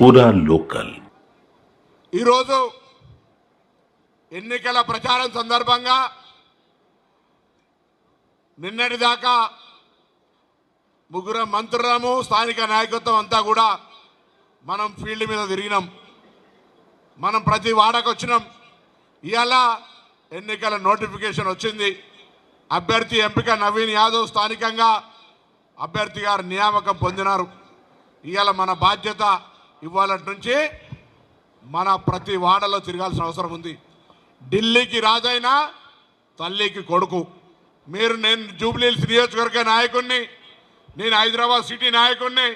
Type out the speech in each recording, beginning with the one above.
పూరా లోకల్. ఈరోజు ఎన్నికల ప్రచారం సందర్భంగా నిన్నటిదాకా ముగ్గురు మంత్రులము స్థానిక నాయకత్వం అంతా కూడా మనం ఫీల్డ్ మీద తిరిగినాం. మనం ప్రతి వాడకు వచ్చినాం. ఇవాళ ఎన్నికల నోటిఫికేషన్ వచ్చింది. అభ్యర్థి ఎంపిక నవీన్ యాదవ్ స్థానికంగా అభ్యర్థి గారు నియామకం పొందినారు. ఇవాళ మన బాధ్యత ఇవాళ నుంచి మన ప్రతి వాడలో తిరగాల్సిన అవసరం ఉంది. ఢిల్లీకి రాజైనా తల్లికి కొడుకు. నేను జూబ్లీహిల్స్ నియోజకవర్గ నాయకుడిని, నేను హైదరాబాద్ సిటీ నాయకుడిని,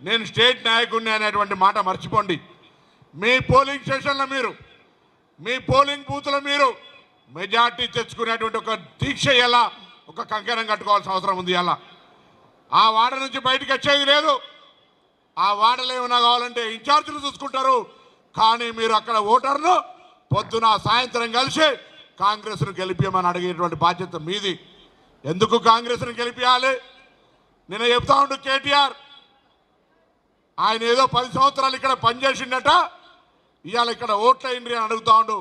నేను స్టేట్ నాయకుడిని అనేటువంటి మాట మర్చిపోండి. మీ పోలింగ్ స్టేషన్లో మీరు, మీ పోలింగ్ బూత్లో మీరు మెజార్టీ తెచ్చుకునేటువంటి ఒక దీక్ష ఎలా ఒక కంకణం కట్టుకోవాల్సిన అవసరం ఉంది. అలా ఆ వాడ నుంచి బయటకు వచ్చేది లేదు. ఆ వాడలో ఏమైనా కావాలంటే ఇన్ఛార్జీలు చూసుకుంటారు. కానీ మీరు అక్కడ ఓటర్ను పొద్దున సాయంత్రం కలిసి కాంగ్రెస్ను గెలిపించమని అడిగేటువంటి బాధ్యత మీది. ఎందుకు కాంగ్రెస్ను గెలిపించాలి? నేను చెప్తా ఉండు కేటీఆర్ ఆయన ఏదో 10 సంవత్సరాలు ఇక్కడ పనిచేసిండట, ఇవాళ ఇక్కడ ఓట్లయిండ్రి అని అడుగుతా ఉండు.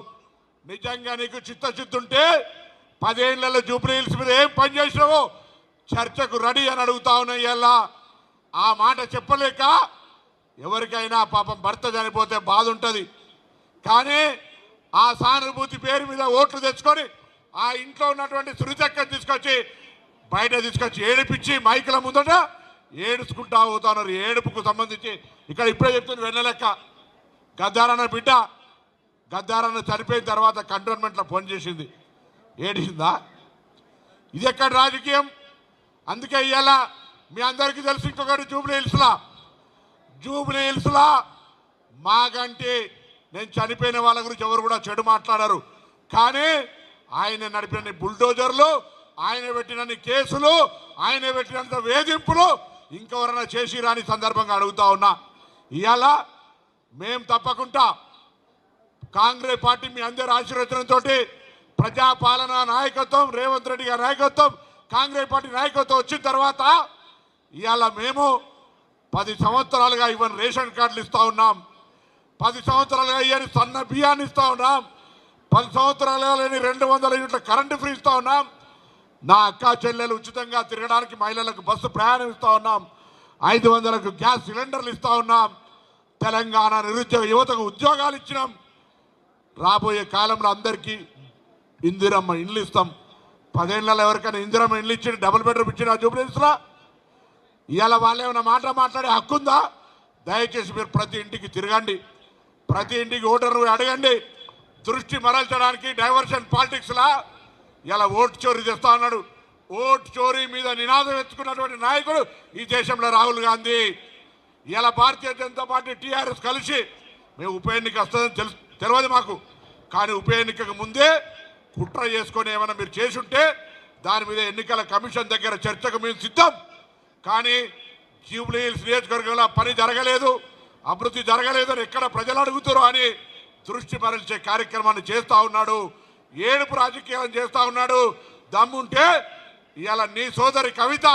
నిజంగా నీకు చిత్తశుద్ధి 10 ఏళ్లలో జూబ్లీహిల్స్ మీద ఏం పని చేసినావో చర్చకు రెడీ అని అడుగుతా ఉన్నాయి. ఇవాళ ఆ మాట చెప్పలేక ఎవరికైనా పాపం భర్త చనిపోతే బాధ ఉంటుంది. కానీ ఆ సానుభూతి పేరు మీద ఓట్లు తెచ్చుకొని ఆ ఇంట్లో ఉన్నటువంటి సురిచక్కని తీసుకొచ్చి బయట తీసుకొచ్చి ఏడిపించి మైకుల ముందట ఏడుచుకుంటా పోతున్నారు. ఏడుపుకు సంబంధించి ఇక్కడ ఇప్పుడే చెప్తుంది వెన్నెలెక్క. గద్దారన్న బిడ్డ గద్దారన్న చనిపోయిన తర్వాత కంటోన్మెంట్లో ఫోన్ చేసింది, ఏడిసిందా? ఇది ఎక్కడ రాజకీయం? అందుకే ఇవాళ మీ అందరికీ తెలిసి ఇంకొకటి జూబ్లీహిల్స్లా మాకంటే నేను చనిపోయిన వాళ్ళ గురించి ఎవరు కూడా చెడు మాట్లాడారు. కానీ ఆయన నడిపిన బుల్డోజర్లు, ఆయన పెట్టినన్ని కేసులు, ఆయన పెట్టినంత వేధింపులు ఇంకెవరైనా చేసి రాని సందర్భంగా అడుగుతా ఉన్నా. ఇవాళ మేము తప్పకుండా కాంగ్రెస్ పార్టీ మీ అందరి ఆశీర్వచనంతో ప్రజాపాలన నాయకత్వం, రేవంత్ రెడ్డి గారి నాయకత్వం, కాంగ్రెస్ పార్టీ నాయకత్వం వచ్చిన తర్వాత ఇవాళ మేము 10 సంవత్సరాలుగా ఇవన్నీ రేషన్ కార్డులు ఇస్తూ ఉన్నాం. 10 సంవత్సరాలుగా ఇవన్నీ సన్న బియ్యాన్ని ఇస్తూ ఉన్నాం. 10 సంవత్సరాలుగా లేని 200 యూనిట్ల కరెంటు ఫ్రీ ఇస్తూ ఉన్నాం. నా అక్క చెల్లెలు ఉచితంగా తిరగడానికి మహిళలకు బస్సు ప్రయాణం ఇస్తూ ఉన్నాం. 500కు గ్యాస్ సిలిండర్లు ఇస్తూ ఉన్నాం. తెలంగాణ నిరుద్యోగ యువతకు ఉద్యోగాలు ఇచ్చినాం. రాబోయే కాలంలో అందరికీ ఇందిరమ్మ ఇండ్లు ఇస్తాం. 10 ఏళ్లలో ఎవరికైనా ఇందిరమ్మ ఇండ్లు ఇచ్చి డబుల్ బెడ్రూమ్ ఇచ్చిన జూబ్లీహిల్స్లో ఇవాళ వాళ్ళు ఏమైనా మాట్లాడే హక్కు ఉందా? దయచేసి మీరు ప్రతి ఇంటికి తిరగండి, ప్రతి ఇంటికి ఓటర్ను అడగండి. దృష్టి మరల్చడానికి డైవర్షన్ పాలిటిక్స్లా ఇలా ఓటు చోరీ చేస్తా ఉన్నాడు. ఓటు చోరీ మీద నినాదం ఎత్తుకున్నటువంటి నాయకుడు ఈ దేశంలో రాహుల్ గాంధీ. ఇలా భారతీయ జనతా పార్టీ టీఆర్ఎస్ కలిసి మేము ఉప ఎన్నిక వస్తుందని తెలియదు మాకు. కానీ ఉప ఎన్నికకు ముందే కుట్ర చేసుకొని ఏమైనా మీరు చేసి ఉంటే దాని మీద ఎన్నికల కమిషన్ దగ్గర చర్చకు మేము సిద్ధం. కానీ జూబ్లీహిల్స్ నియోజకవర్గంలో పని జరగలేదు, అభివృద్ధి జరగలేదు అని ఎక్కడ ప్రజలు అడుగుతారో అని దృష్టి మరల్చే కార్యక్రమాన్ని చేస్తూ ఉన్నాడు. ఏడుపు రాజకీయాలను చేస్తూ ఉన్నాడు. దమ్ముంటే ఇవాళ నీ సోదరి కవిత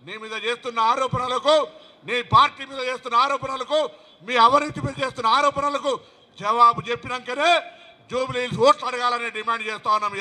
నీ మీద చేస్తున్న ఆరోపణలకు, నీ పార్టీ మీద చేస్తున్న ఆరోపణలకు, మీ అవినీతి మీద చేస్తున్న ఆరోపణలకు జవాబు చెప్పినాకనే జూబ్లీహిల్స్ ఓట్లు అడగాలని డిమాండ్ చేస్తా ఉన్నాం.